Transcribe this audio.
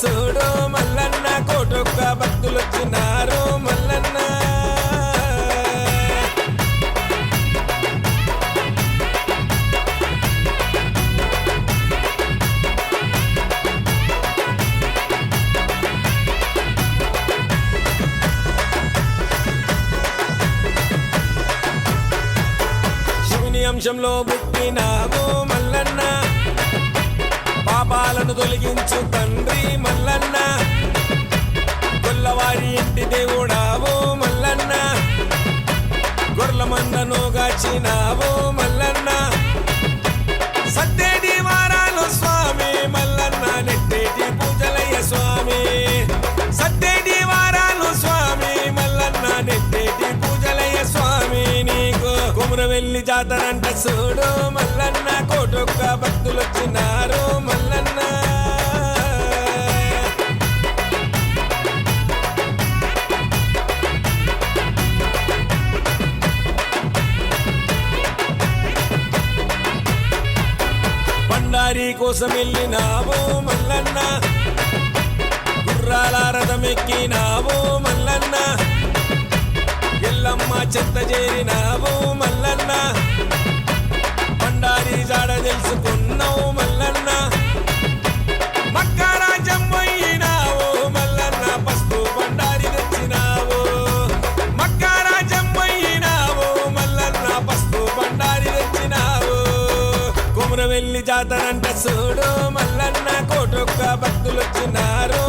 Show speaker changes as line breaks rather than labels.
చూడు మల్లన్న కోటొక్క భక్తులు వచ్చినారు మల్లన్న శివుని అంశంలో పుట్టినావు మల్లన్న పాపాలను తొలగించు తండ్రి మల్లన్న గొల్లవారి ఇంటి దేవుడావు మల్లన్న గొర్ల మందను గాచినావు మల్లన్న సత్తేటి వారాలు స్వామి మల్లన్న నెట్టేటి పూజలయ్య స్వామి సత్తేటి వారాలు స్వామి మల్లన్న నెట్టేటి పూజలయ్య స్వామి నీకు కుమరవెల్లి జాతరంట చూడు మల్లన్న కోటొక్క భక్తులు వచ్చినారు మల్లన్న బండారి కోసం వెళ్ళినావు మల్లన్న గుర్రాల రథమెక్కినావు మల్లన్న ఎల్లమ్మ చెత్త చేరినావు మల్లన్న బండారి జాడ తెలుసుకున్నావు మల్లన్న మక్కరాజం పోయినావు మల్లన్న పస్తు బండారి తెచ్చినావు మక్కరాజం పోయినావు మల్లన్న పస్తు బండారి తెచ్చినావు కుమరవెల్లి జాతరంట చూడు మల్లన్న కోటొక్క భక్తులు వచ్చినారు